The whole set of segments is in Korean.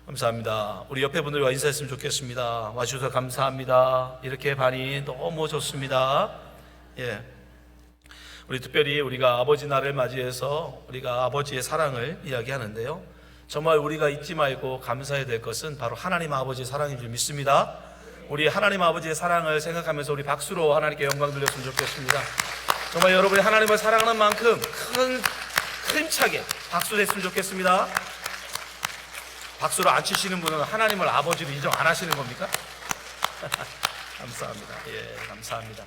감사합니다. 우리 옆에 분들과 인사했으면 좋겠습니다. 와주셔서 감사합니다. 이렇게 반이 너무 좋습니다. 우리 특별히 우리가 아버지 날을 맞이해서 우리가 아버지의 사랑을 이야기하는데요. 정말 우리가 잊지 말고 감사해야 될 것은 바로 하나님 아버지의 사랑인 줄 믿습니다. 우리 하나님 아버지의 사랑을 생각하면서 우리 박수로 하나님께 영광 돌렸으면 좋겠습니다. 정말 여러분이 하나님을 사랑하는 만큼 힘차게 박수를 했으면 좋겠습니다. 박수를 안 치시는 분은 하나님을 아버지로 인정 안 하시는 겁니까? 감사합니다. 감사합니다.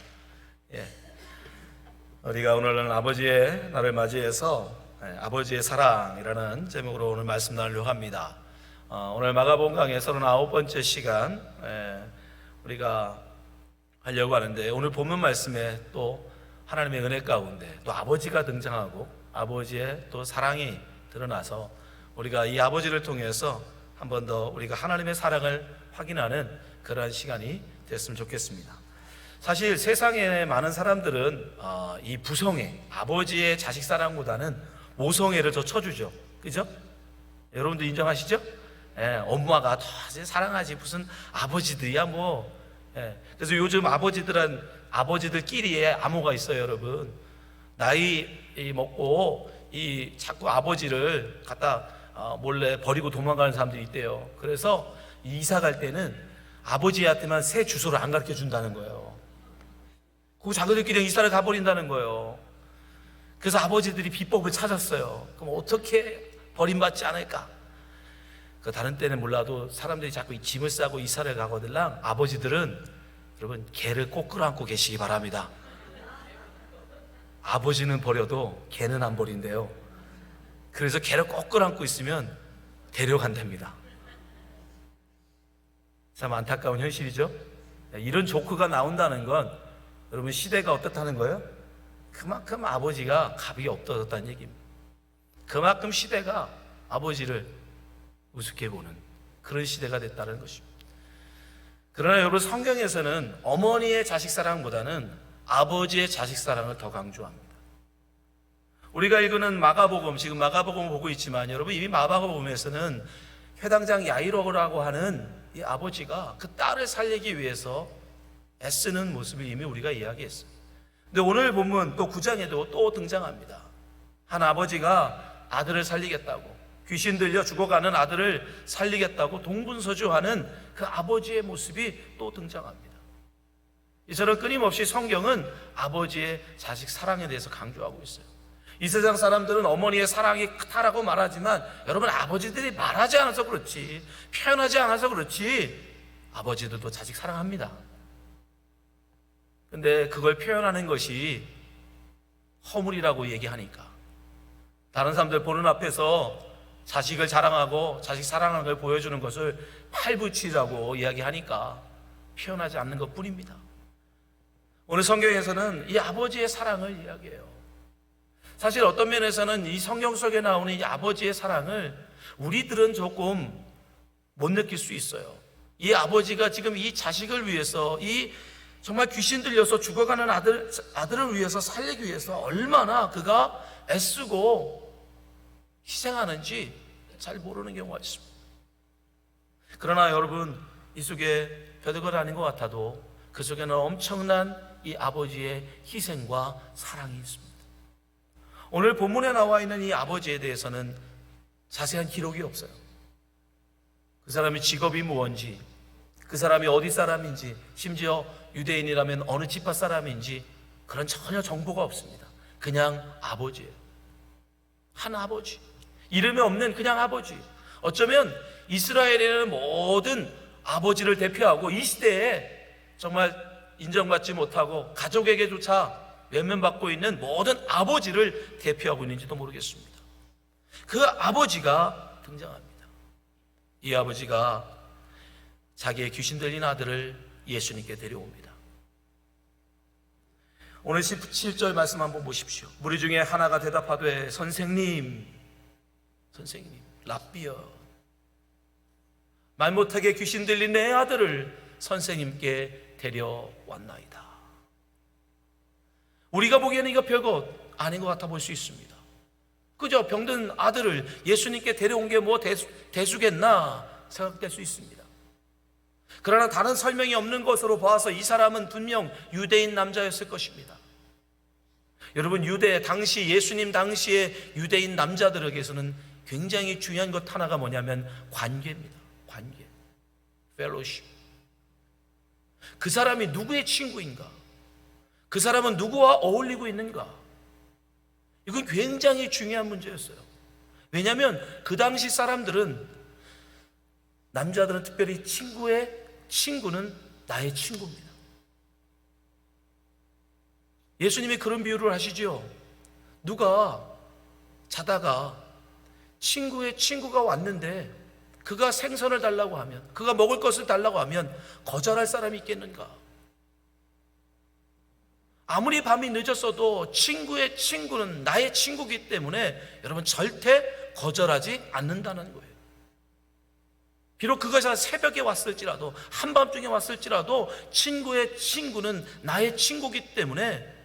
우리가 오늘은 아버지의 날을 맞이해서 아버지의 사랑이라는 제목으로 오늘 말씀 나누려고 합니다. 오늘 마가복음 강의 39번째 시간 우리가 하려고 하는데, 오늘 본문 말씀에 또 하나님의 은혜 가운데 또 아버지가 등장하고 아버지의 또 사랑이 드러나서 우리가 이 아버지를 통해서 한 번 더 우리가 하나님의 사랑을 확인하는 그러한 시간이 됐으면 좋겠습니다. 사실 세상에 많은 사람들은 이 부성애, 아버지의 자식 사랑보다는 모성애를 더 쳐주죠. 그죠? 여러분도 인정하시죠? 엄마가 더 사랑하지 무슨 아버지들이야 뭐. 그래서 요즘 아버지들끼리의 암호가 있어요, 여러분. 나이 먹고 자꾸 아버지를 갖다 몰래 버리고 도망가는 사람들이 있대요. 그래서 이사 갈 때는 아버지한테만 새 주소를 안 가르쳐 준다는 거예요. 그 자기들끼리 이사를 가버린다는 거예요. 그래서 아버지들이 비법을 찾았어요. 그럼 어떻게 버림받지 않을까? 다른 때는 몰라도 사람들이 자꾸 이 짐을 싸고 이사를 가거들랑 아버지들은 여러분 개를 꼭 끌어안고 계시기 바랍니다. 아버지는 버려도 개는 안 버린대요. 그래서 개를 꼭 끌어안고 있으면 데려간답니다. 참 안타까운 현실이죠. 이런 조크가 나온다는 건 여러분 시대가 어떻다는 거예요? 그만큼 아버지가 값이 없어졌다는 얘기입니다. 그만큼 시대가 아버지를 우습게 보는 그런 시대가 됐다는 것입니다. 그러나 여러분, 성경에서는 어머니의 자식 사랑보다는 아버지의 자식 사랑을 더 강조합니다. 우리가 읽는 마가복음, 지금 마가복음을 보고 있지만 여러분, 이미 마가복음에서는 회당장 야이로라고 하는 이 아버지가 그 딸을 살리기 위해서 애쓰는 모습을 이미 우리가 이야기했어요. 근데 오늘 본문 또 9장에도 또 등장합니다. 한 아버지가 아들을 살리겠다고, 귀신 들려 죽어가는 아들을 살리겠다고 동분서주하는 그 아버지의 모습이 또 등장합니다. 이처럼 끊임없이 성경은 아버지의 자식 사랑에 대해서 강조하고 있어요. 이 세상 사람들은 어머니의 사랑이 크다라고 말하지만 여러분, 아버지들이 말하지 않아서 그렇지, 표현하지 않아서 그렇지 아버지들도 자식 사랑합니다. 근데 그걸 표현하는 것이 허물이라고 얘기하니까, 다른 사람들 보는 앞에서 자식을 자랑하고 자식 사랑하는 걸 보여주는 것을 팔붙이라고 이야기하니까 표현하지 않는 것 뿐입니다. 오늘 성경에서는 이 아버지의 사랑을 이야기해요. 사실 어떤 면에서는 이 성경 속에 나오는 이 아버지의 사랑을 우리들은 조금 못 느낄 수 있어요. 이 아버지가 지금 이 자식을 위해서, 이 정말 귀신 들려서 죽어가는 아들을 위해서 살리기 위해서 얼마나 그가 애쓰고 희생하는지 잘 모르는 경우가 있습니다. 그러나 여러분, 이 속에 별것 아닌 것 같아도 그 속에는 엄청난 이 아버지의 희생과 사랑이 있습니다. 오늘 본문에 나와 있는 이 아버지에 대해서는 자세한 기록이 없어요. 그 사람의 직업이 무엇인지, 그 사람이 어디 사람인지, 심지어 유대인이라면 어느 지파 사람인지 그런 전혀 정보가 없습니다. 그냥 아버지예요. 한 아버지, 이름이 없는 그냥 아버지. 어쩌면 이스라엘에는 모든 아버지를 대표하고 이 시대에 정말 인정받지 못하고 가족에게조차 외면받고 있는 모든 아버지를 대표하고 있는지도 모르겠습니다. 그 아버지가 등장합니다. 이 아버지가 자기의 귀신 들린 아들을 예수님께 데려옵니다. 오늘 17절 말씀 한번 보십시오. 무리 중에 하나가 대답하되 선생님 랍비여, 말 못하게 귀신 들린 내 아들을 선생님께 데려왔나이다. 우리가 보기에는 이거 별거 아닌 것 같아 볼 수 있습니다. 그저 병든 아들을 예수님께 데려온 게 뭐 대수겠나 생각될 수 있습니다. 그러나 다른 설명이 없는 것으로 봐서 이 사람은 분명 유대인 남자였을 것입니다. 여러분, 당시 예수님 당시의 유대인 남자들에게서는 굉장히 중요한 것 하나가 뭐냐면 관계입니다. 관계, 펠로십. 그 사람이 누구의 친구인가? 그 사람은 누구와 어울리고 있는가? 이건 굉장히 중요한 문제였어요. 왜냐하면 그 당시 사람들은, 남자들은 특별히 친구는 나의 친구입니다. 예수님이 그런 비유를 하시죠. 누가 자다가 친구의 친구가 왔는데 그가 생선을 달라고 하면, 그가 먹을 것을 달라고 하면 거절할 사람이 있겠는가? 아무리 밤이 늦었어도 친구의 친구는 나의 친구이기 때문에 여러분 절대 거절하지 않는다는 거예요. 비록 그가 새벽에 왔을지라도, 한밤중에 왔을지라도 친구의 친구는 나의 친구이기 때문에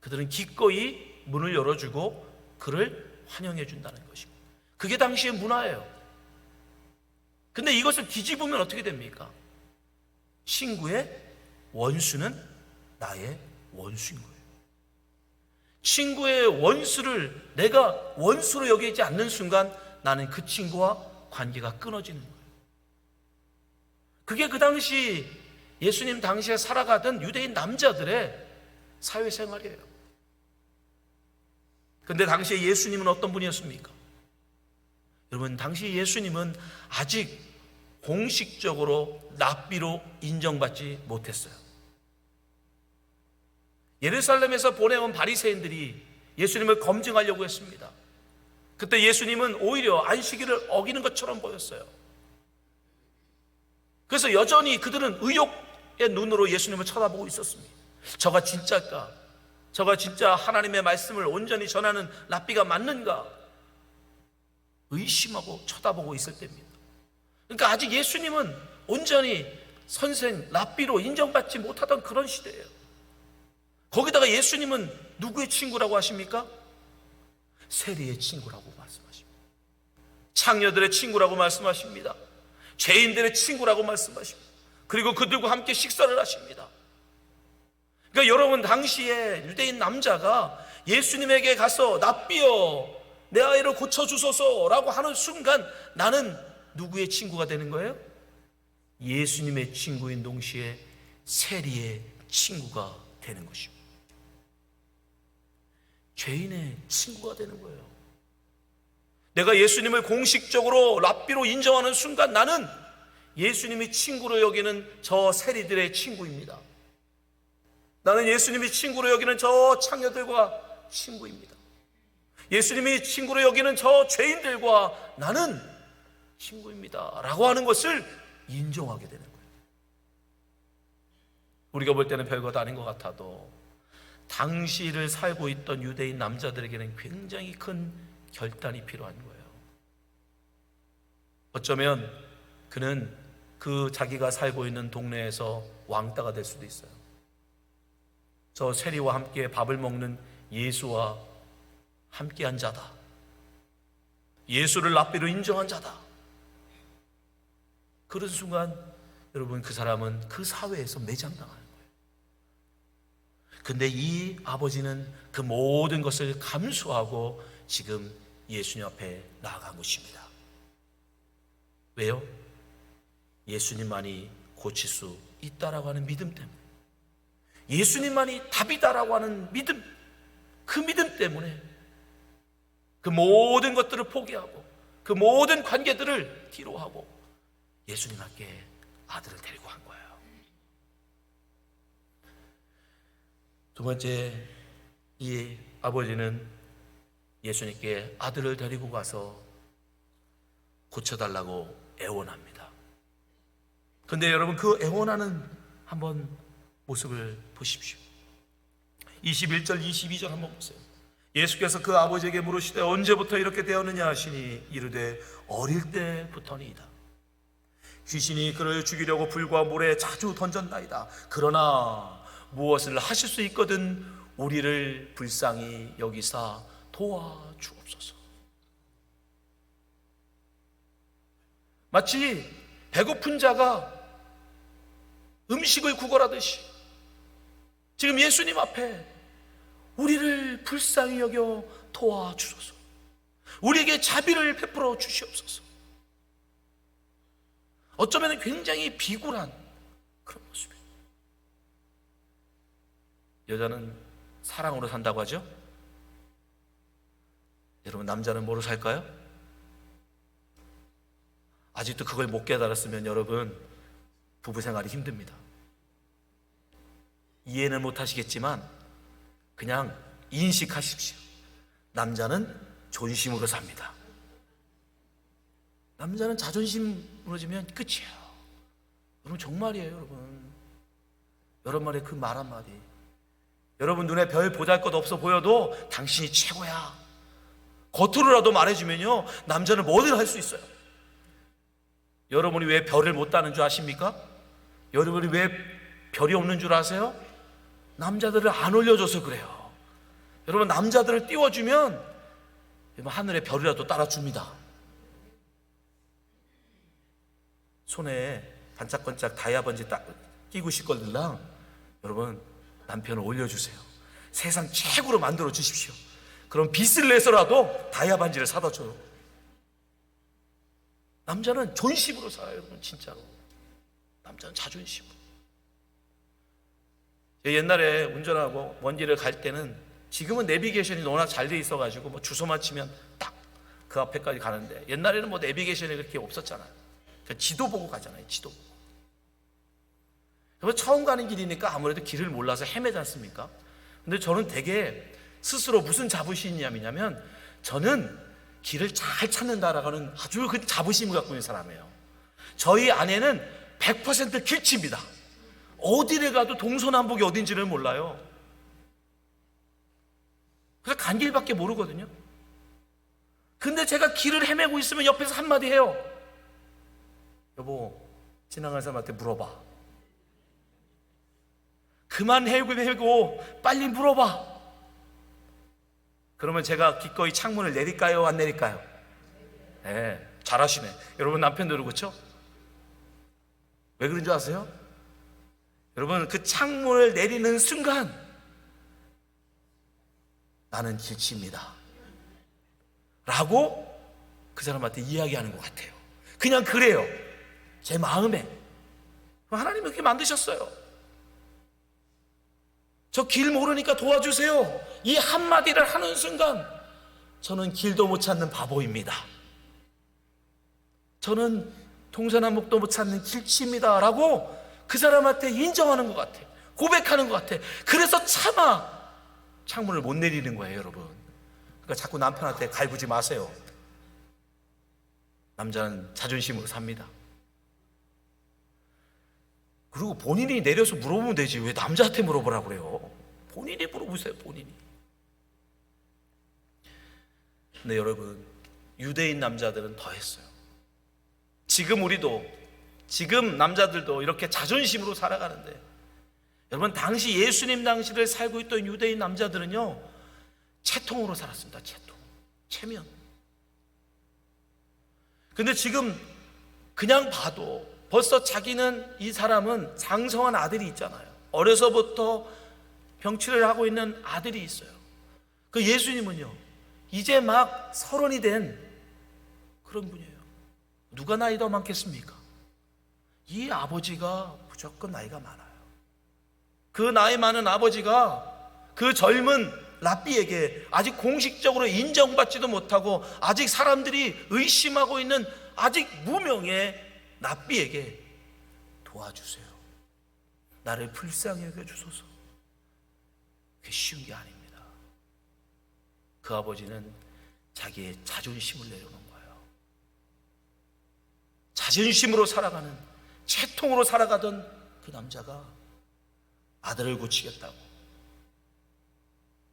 그들은 기꺼이 문을 열어주고 그를 환영해 준다는 것입니다. 그게 당시의 문화예요. 근데 이것을 뒤집으면 어떻게 됩니까? 친구의 원수는 나의 원수인 거예요. 친구의 원수를 내가 원수로 여기지 않는 순간 나는 그 친구와 관계가 끊어지는 거예요. 그게 그 당시 예수님 당시에 살아가던 유대인 남자들의 사회생활이에요. 그런데 당시에 예수님은 어떤 분이었습니까? 여러분, 당시 예수님은 아직 공식적으로 랍비로 인정받지 못했어요. 예루살렘에서 보내온 바리새인들이 예수님을 검증하려고 했습니다. 그때 예수님은 오히려 안식일을 어기는 것처럼 보였어요. 그래서 여전히 그들은 의욕의 눈으로 예수님을 쳐다보고 있었습니다. 저가 진짜일까? 저가 진짜 하나님의 말씀을 온전히 전하는 랍비가 맞는가? 의심하고 쳐다보고 있을 때입니다. 그러니까 아직 예수님은 온전히 선생, 랍비로 인정받지 못하던 그런 시대예요. 거기다가 예수님은 누구의 친구라고 하십니까? 세리의 친구라고 말씀하십니다. 창녀들의 친구라고 말씀하십니다. 죄인들의 친구라고 말씀하십니다. 그리고 그들과 함께 식사를 하십니다. 그러니까 여러분, 당시에 유대인 남자가 예수님에게 가서 랍비여 내 아이를 고쳐주소서라고 하는 순간 나는 누구의 친구가 되는 거예요? 예수님의 친구인 동시에 세리의 친구가 되는 것입니다. 죄인의 친구가 되는 거예요. 내가 예수님을 공식적으로 랍비로 인정하는 순간 나는 예수님이 친구로 여기는 저 세리들의 친구입니다. 나는 예수님이 친구로 여기는 저 창녀들과 친구입니다. 예수님이 친구로 여기는 저 죄인들과 나는 친구입니다 라고 하는 것을 인정하게 되는 거예요. 우리가 볼 때는 별것 아닌 것 같아도 당시를 살고 있던 유대인 남자들에게는 굉장히 큰 결단이 필요한 거예요. 어쩌면 그는 그 자기가 살고 있는 동네에서 왕따가 될 수도 있어요. 저 세리와 함께 밥을 먹는 예수와 함께한 자다. 예수를 랍비로 인정한 자다. 그런 순간 여러분, 그 사람은 그 사회에서 매장당하는 거예요. 근데 이 아버지는 그 모든 것을 감수하고 지금 예수님 앞에 나아간 것입니다. 왜요? 예수님만이 고칠 수 있다라고 하는 믿음 때문에, 예수님만이 답이다라고 하는 믿음, 그 믿음 때문에 그 모든 것들을 포기하고 그 모든 관계들을 뒤로하고 예수님 앞에 아들을 데리고 간 거예요. 두 번째, 이 아버지는 예수님께 아들을 데리고 가서 고쳐달라고 애원합니다. 그런데 여러분, 그 애원하는 한번 모습을 보십시오. 21절 22절 한번 보세요. 예수께서 그 아버지에게 물으시되 언제부터 이렇게 되었느냐 하시니 이르되 어릴 때부터니이다. 귀신이 그를 죽이려고 불과 물에 자주 던졌나이다. 그러나 무엇을 하실 수 있거든 우리를 불쌍히 여기사 도와주옵소서. 마치 배고픈 자가 음식을 구걸하듯이 지금 예수님 앞에 우리를 불쌍히 여겨 도와주소서. 우리에게 자비를 베풀어 주시옵소서. 어쩌면 굉장히 비굴한 그런 모습이에요. 여자는 사랑으로 산다고 하죠. 여러분, 남자는 뭐로 살까요? 아직도 그걸 못 깨달았으면 여러분, 부부생활이 힘듭니다. 이해는 못 하시겠지만 그냥 인식하십시오. 남자는 존심으로 삽니다. 남자는 자존심 무너지면 끝이에요. 여러분, 정말이에요. 여러분 말의 그 말 한마디, 여러분 눈에 별 보잘것 없어 보여도 당신이 최고야, 겉으로라도 말해주면요, 남자는 뭐든 할 수 있어요. 여러분이 왜 별을 못 따는 줄 아십니까? 여러분이 왜 별이 없는 줄 아세요? 남자들을 안 올려줘서 그래요. 여러분, 남자들을 띄워주면 하늘의 별이라도 따라줍니다. 손에 반짝반짝 다이아번지 끼고 싶거들랑 여러분, 남편을 올려주세요. 세상 최고로 만들어 주십시오. 그럼 빚을 내서라도 다이아반지를 사다 줘요. 남자는 존심으로 살아요. 여러분, 진짜로. 남자는 자존심으로. 옛날에 운전하고 먼 길을 갈 때는, 지금은 내비게이션이 워낙 잘 돼 있어가지고 뭐 주소만 치면 딱 그 앞에까지 가는데, 옛날에는 뭐 내비게이션이 그렇게 없었잖아요. 그러니까 지도 보고 가잖아요. 지도 보고. 그러면 처음 가는 길이니까 아무래도 길을 몰라서 헤매지 않습니까? 근데 저는 되게 스스로 무슨 자부심이 있냐면, 저는 길을 잘 찾는다라는 아주 그 자부심을 갖고 있는 사람이에요. 저희 아내는 100% 길치입니다. 어디를 가도 동서남북이 어딘지를 몰라요. 그래서 간 길밖에 모르거든요. 근데 제가 길을 헤매고 있으면 옆에서 한마디 해요. 여보, 지나가는 사람한테 물어봐. 그만 헤매고 빨리 물어봐. 그러면 제가 기꺼이 창문을 내릴까요, 안 내릴까요? 네, 잘하시네. 여러분, 남편들은 그렇죠? 왜 그런 줄 아세요? 여러분, 그 창문을 내리는 순간 나는 길치입니다 라고 그 사람한테 이야기하는 것 같아요. 그냥 그래요. 제 마음에. 하나님이 그렇게 만드셨어요. 저 길 모르니까 도와주세요, 이 한마디를 하는 순간 저는 길도 못 찾는 바보입니다. 저는 동서남북도 못 찾는 길치입니다 라고 그 사람한테 인정하는 것 같아. 고백하는 것 같아. 그래서 차마 창문을 못 내리는 거예요, 여러분. 그러니까 자꾸 남편한테 갈구지 마세요. 남자는 자존심으로 삽니다. 그리고 본인이 내려서 물어보면 되지, 왜 남자한테 물어보라고 그래요? 본인이 물어보세요, 본인이. 근데 여러분, 유대인 남자들은 더 했어요. 지금 남자들도 이렇게 자존심으로 살아가는데, 여러분, 당시 예수님 당시를 살고 있던 유대인 남자들은요, 채통으로 살았습니다. 체면. 근데 지금 그냥 봐도 벌써 자기는, 이 사람은 장성한 아들이 있잖아요. 어려서부터 병치를 하고 있는 아들이 있어요. 그 예수님은요, 이제 막 30이 된 그런 분이에요. 누가 나이 더 많겠습니까? 이 아버지가 무조건 나이가 많아요. 그 나이 많은 아버지가 그 젊은 랍비에게, 아직 공식적으로 인정받지도 못하고 아직 사람들이 의심하고 있는 아직 무명의 랍비에게 도와주세요, 나를 불쌍히 여겨주소서. 그게 쉬운 게 아닙니다. 그 아버지는 자기의 자존심을 내려놓은 거예요. 자존심으로 살아가는, 채통으로 살아가던 그 남자가 아들을 고치겠다고,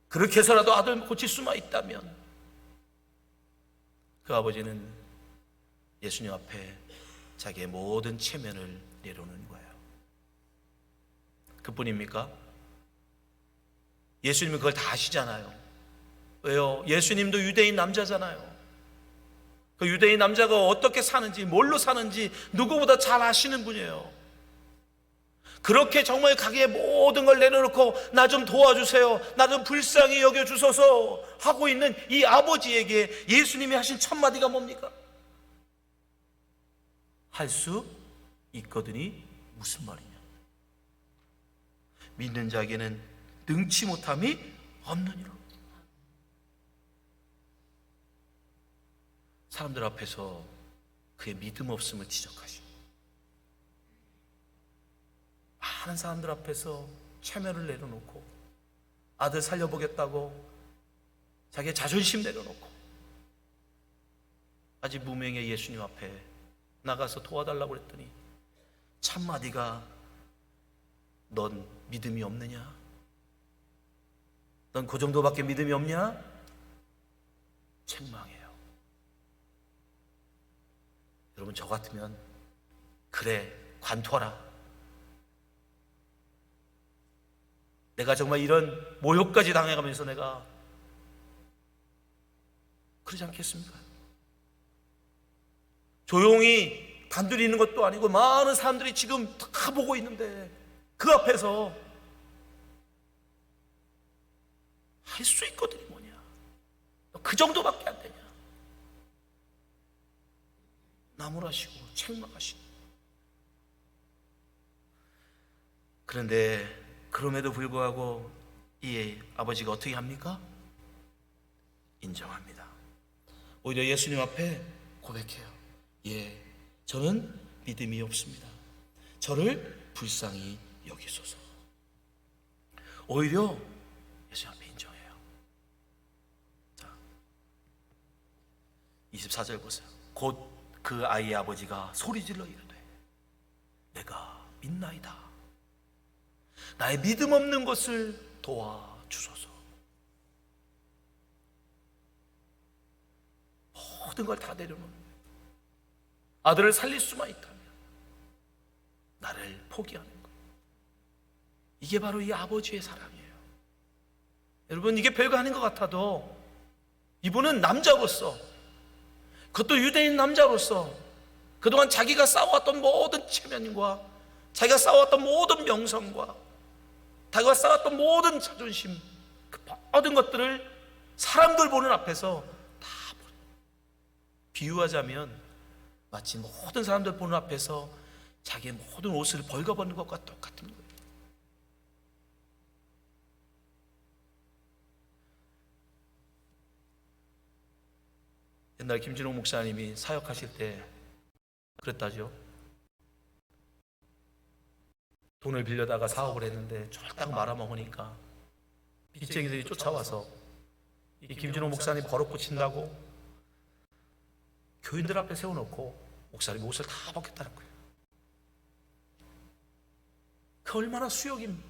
그렇게 해서라도 아들 고칠 수만 있다면, 그 아버지는 예수님 앞에 자기의 모든 체면을 내려놓는 거예요. 그뿐입니까? 예수님은 그걸 다 아시잖아요. 왜요? 예수님도 유대인 남자잖아요. 그 유대인 남자가 어떻게 사는지, 뭘로 사는지 누구보다 잘 아시는 분이에요. 그렇게 정말 가게의 모든 걸 내려놓고 나 좀 도와주세요, 나 좀 불쌍히 여겨주소서 하고 있는 이 아버지에게 예수님이 하신 첫 마디가 뭡니까? 할 수 있거든이 무슨 말이냐? 믿는 자에게는 능치 못함이 없느니라. 사람들 앞에서 그의 믿음 없음을 지적하시고, 많은 사람들 앞에서 체면을 내려놓고 아들 살려보겠다고 자기의 자존심 내려놓고 아직 무명의 예수님 앞에 나가서 도와달라고 그랬더니 첫마디가 넌 믿음이 없느냐? 넌 그 정도밖에 믿음이 없냐? 책망해요. 여러분, 저 같으면 그래, 관둬라. 내가 정말 이런 모욕까지 당해가면서 내가 그러지 않겠습니까? 조용히 단둘이 있는 것도 아니고 많은 사람들이 지금 다 보고 있는데 그 앞에서 할 수 있거든이 뭐냐? 그 정도밖에 안 되냐? 나무라시고 책망하시고. 그런데 그럼에도 불구하고 이 아버지가 어떻게 합니까? 인정합니다. 오히려 예수님 앞에 고백해요. 예, 저는 믿음이 없습니다. 저를 불쌍히 여기소서. 오히려 예수님 앞에 인정해요. 자, 24절 보세요. 곧 그 아이의 아버지가 소리질러 이르되 내가 믿나이다. 나의 믿음 없는 것을 도와주소서. 모든 걸 다 내려놓는 거예요. 아들을 살릴 수만 있다면 나를 포기하는 거예요. 이게 바로 이 아버지의 사랑이에요. 여러분, 이게 별거 아닌 것 같아도 이분은 남자로서, 그것도 유대인 남자로서 그동안 자기가 쌓아왔던 모든 체면과 자기가 쌓아왔던 모든 명성과 자기가 쌓았던 모든 자존심, 그 모든 것들을 사람들 보는 앞에서 다 비유하자면 마치 모든 사람들 보는 앞에서 자기의 모든 옷을 벌거벗는 것과 똑같은 거예요. 옛날 김진홍 목사님이 사역하실 때 그랬다죠. 돈을 빌려다가 사업을 했는데 쫄딱 말아먹으니까 빚쟁이들이 쫓아와서 이 김진호 목사님 버럭 고친다고 교인들 앞에 세워놓고 목사님 옷을 다 벗겼다는 거예요. 그 얼마나 수욕입니까?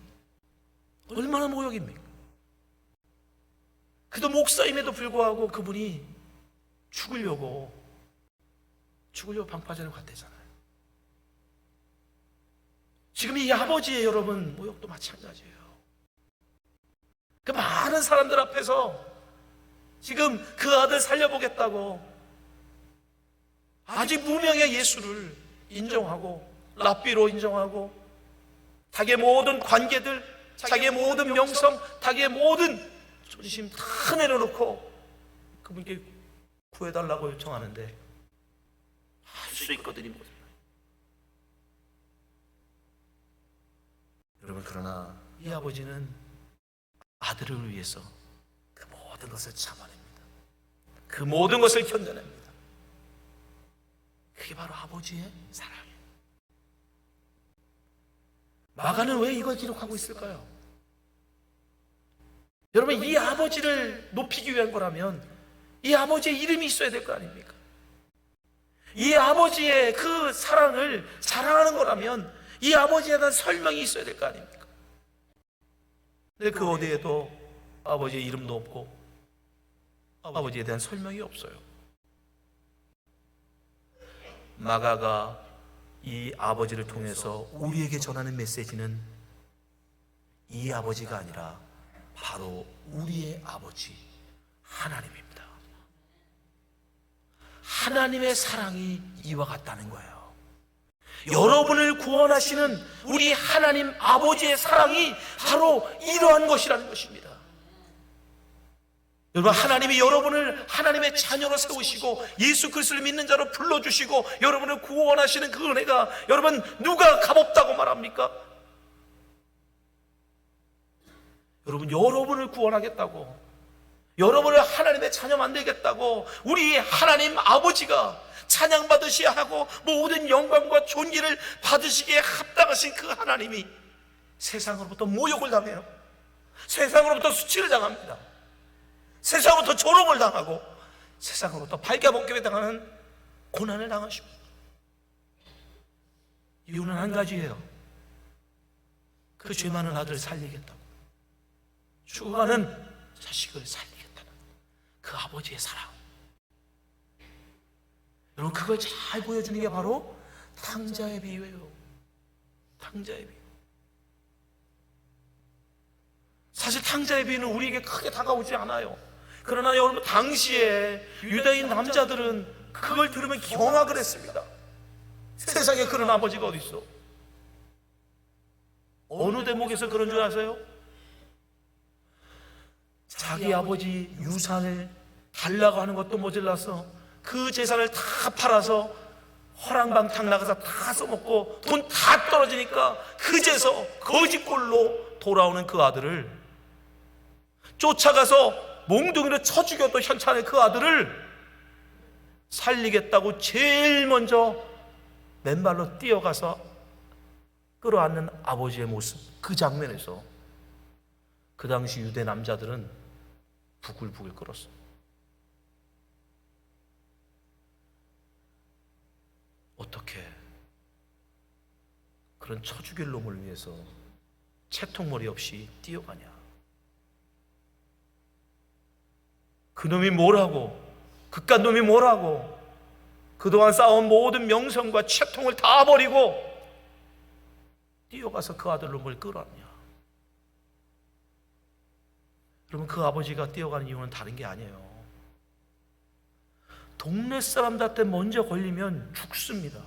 얼마나 모욕입니까? 그래도 목사임에도 불구하고 그분이 죽으려고 방파제로 갔대잖아요. 지금 이 아버지의 여러분 모욕도 마찬가지예요. 그 많은 사람들 앞에서 지금 그 아들 살려보겠다고 아직 무명의 예수를 인정하고 랍비로 인정하고 자기의 모든 관계들, 자기의 모든 명성, 자기의 모든 존심 다 내려놓고 그분께 구해달라고 요청하는데 할 수 있거든요. 여러분, 그러나 이 아버지는 아들을 위해서 그 모든 것을 참아냅니다. 그 모든 것을 견뎌냅니다. 그게 바로 아버지의 사랑이에요. 마가는 왜 이걸 기록하고 있을까요? 여러분, 이 아버지를 높이기 위한 거라면 이 아버지의 이름이 있어야 될 거 아닙니까? 이 아버지의 그 사랑을 자랑하는 거라면 이 아버지에 대한 설명이 있어야 될 거 아닙니까? 근데 그 어디에도 아버지의 이름도 없고 아버지에 대한 설명이 없어요. 마가가 이 아버지를 통해서 우리에게 전하는 메시지는 이 아버지가 아니라 바로 우리의 아버지 하나님입니다. 하나님의 사랑이 이와 같다는 거예요. 여러분을 구원하시는 우리 하나님 아버지의 사랑이 바로 이러한 것이라는 것입니다. 여러분, 하나님이 여러분을 하나님의 자녀로 세우시고 예수 그리스도를 믿는 자로 불러주시고 여러분을 구원하시는 그 은혜가, 여러분, 누가 값없다고 말합니까? 여러분, 여러분을 구원하겠다고, 여러분을 하나님의 자녀 만들겠다고 우리 하나님 아버지가 찬양받으셔야 하고 모든 영광과 존귀를 받으시기에 합당하신 그 하나님이 세상으로부터 모욕을 당해요. 세상으로부터 수치를 당합니다. 세상으로부터 조롱을 당하고 세상으로부터 발가벗김을 당하는 고난을 당하십니다. 이유는 한 가지예요. 그 죄 많은 아들을 살리겠다고, 죽어가는 자식을 살리겠다는 그 아버지의 사랑. 여러분, 그걸 잘 보여주는 게 바로 탕자의 비유예요. 탕자의 비유. 사실 탕자의 비유는 우리에게 크게 다가오지 않아요. 그러나 여러분, 당시에 유대인 남자들은 그걸 들으면 경악을 했습니다. 세상에 그런 아버지가 어디 있어? 어느 대목에서 그런 줄 아세요? 자기 아버지 유산을 달라고 하는 것도 모자라서 그 재산을 다 팔아서 허랑방탕 나가서 다 써먹고 돈 다 떨어지니까 그제서 거지꼴로 돌아오는 그 아들을 쫓아가서 몽둥이로 쳐 죽여도 현찮을 그 아들을 살리겠다고 제일 먼저 맨발로 뛰어가서 끌어안는 아버지의 모습, 그 장면에서 그 당시 유대 남자들은 부글부글 끓었어요. 어떻게 그런 쳐 죽일 놈을 위해서 채통머리 없이 뛰어가냐? 그놈이 뭐라고, 그깟 놈이 뭐라고 그동안 쌓아온 모든 명성과 채통을 다 버리고 뛰어가서 그 아들 놈을 끌어안냐? 여러분, 그 아버지가 뛰어가는 이유는 다른 게 아니에요. 동네 사람들한테 먼저 걸리면 죽습니다.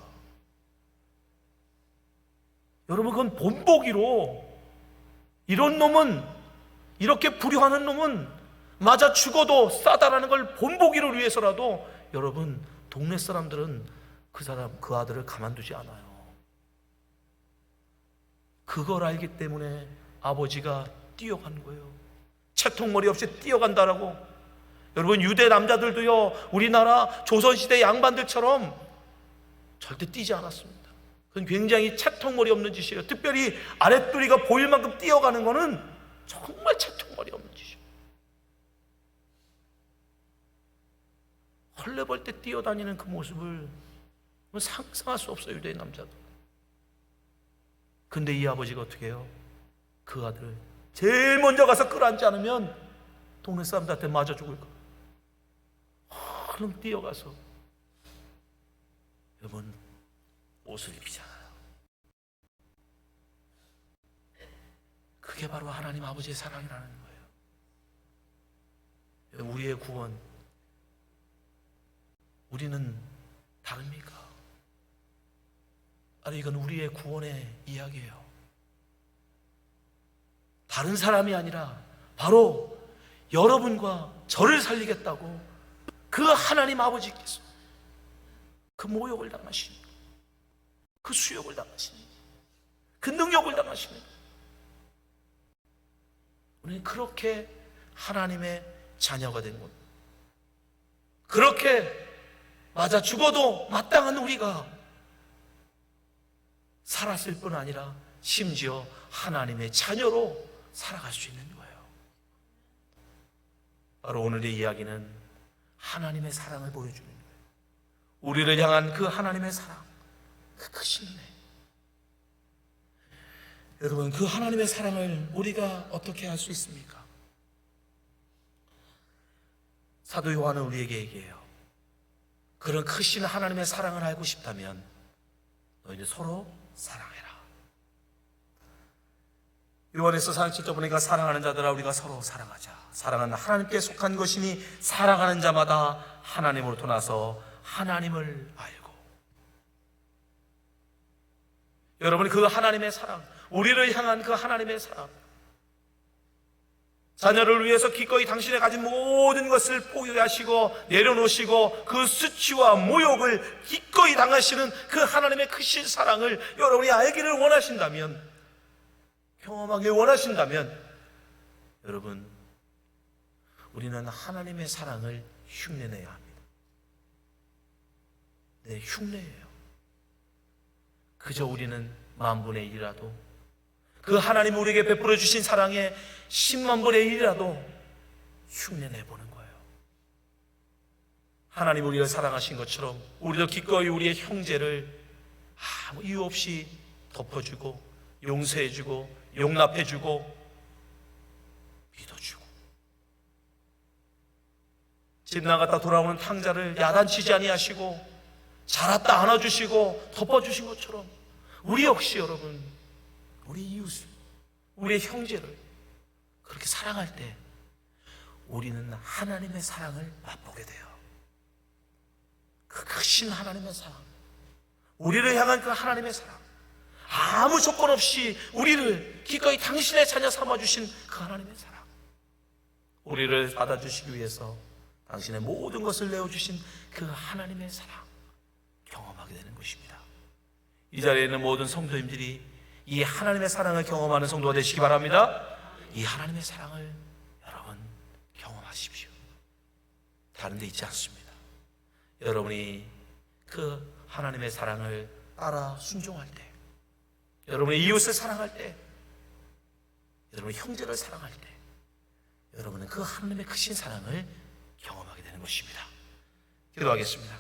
여러분, 그건 본보기로, 이런 놈은, 이렇게 불효하는 놈은 맞아 죽어도 싸다라는 걸 본보기를 위해서라도 여러분, 동네 사람들은 그 사람, 그 아들을 가만두지 않아요. 그걸 알기 때문에 아버지가 뛰어간 거예요. 채통머리 없이 뛰어간다라고. 여러분, 유대 남자들도요, 우리나라 조선시대 양반들처럼 절대 뛰지 않았습니다. 그건 굉장히 채통머리 없는 짓이에요. 특별히 아랫도리가 보일 만큼 뛰어가는 거는 정말 채통머리 없는 짓이에요. 헐레벌 때 뛰어다니는 그 모습을 상상할 수 없어요, 유대인 남자들. 근데 이 아버지가 어떻게 해요? 그 아들을 제일 먼저 가서 끌어안지 않으면 동네 사람들한테 맞아 죽을 거예요. 그럼 뛰어가서, 여러분, 옷을 입히잖아요. 그게 바로 하나님 아버지의 사랑이라는 거예요. 우리의 구원, 우리는 다릅니까? 아니, 이건 우리의 구원의 이야기예요. 다른 사람이 아니라 바로 여러분과 저를 살리겠다고 그 하나님 아버지께서 그 모욕을 당하시는, 그 수욕을 당하시는, 그 능욕을 당하시는, 우리는 그렇게 하나님의 자녀가 된 것, 그렇게 맞아 죽어도 마땅한 우리가 살았을 뿐 아니라 심지어 하나님의 자녀로 살아갈 수 있는 거예요. 바로 오늘의 이야기는 하나님의 사랑을 보여주는 거예요. 우리를 향한 그 하나님의 사랑, 그 크신 은혜. 여러분, 그 하나님의 사랑을 우리가 어떻게 할 수 있습니까? 사도 요한은 우리에게 얘기해요. 그런 크신 하나님의 사랑을 알고 싶다면 너희는 서로 사랑해라. 요한에서 47절 보니까 사랑하는 자들아 우리가 서로 사랑하자. 사랑은 하나님께 속한 것이니 사랑하는 자마다 하나님으로부터 나서 하나님을 알고, 여러분 그 하나님의 사랑, 우리를 향한 그 하나님의 사랑, 자녀를 위해서 기꺼이 당신의 가진 모든 것을 포기하시고 내려놓으시고 그 수치와 모욕을 기꺼이 당하시는 그 하나님의 크신 사랑을 여러분이 알기를 원하신다면, 경험하길 원하신다면, 여러분 우리는 하나님의 사랑을 흉내내야 합니다. 네, 흉내예요. 그저 우리는 10,000분의 1이라도 그 하나님 우리에게 베풀어 주신 사랑의 100,000분의 1이라도 흉내내보는 거예요. 하나님 우리를 사랑하신 것처럼 우리도 기꺼이 우리의 형제를 아무 이유 없이 덮어주고 용서해주고 용납해주고 믿어주고, 집 나갔다 돌아오는 탕자를 야단치지 아니하시고 자랐다 안아주시고 덮어주신 것처럼 우리 역시 여러분 우리 이웃을, 우리의 형제를 그렇게 사랑할 때 우리는 하나님의 사랑을 맛보게 돼요. 그 크신 하나님의 사랑, 우리를 향한 그 하나님의 사랑, 아무 조건 없이 우리를 기꺼이 당신의 자녀 삼아주신 그 하나님의 사랑, 우리를 받아주시기 위해서 당신의 모든 것을 내어주신 그 하나님의 사랑 경험하게 되는 것입니다. 이 자리에 있는 모든 성도님들이 이 하나님의 사랑을 경험하는 성도가 되시기 바랍니다. 이 하나님의 사랑을 여러분 경험하십시오. 다른 데 있지 않습니다. 여러분이 그 하나님의 사랑을 따라 순종할 때, 여러분의 이웃을 사랑할 때, 여러분의 형제를 사랑할 때, 여러분은 그 하나님의 크신 사랑을 경험하게 되는 것입니다. 기도하겠습니다.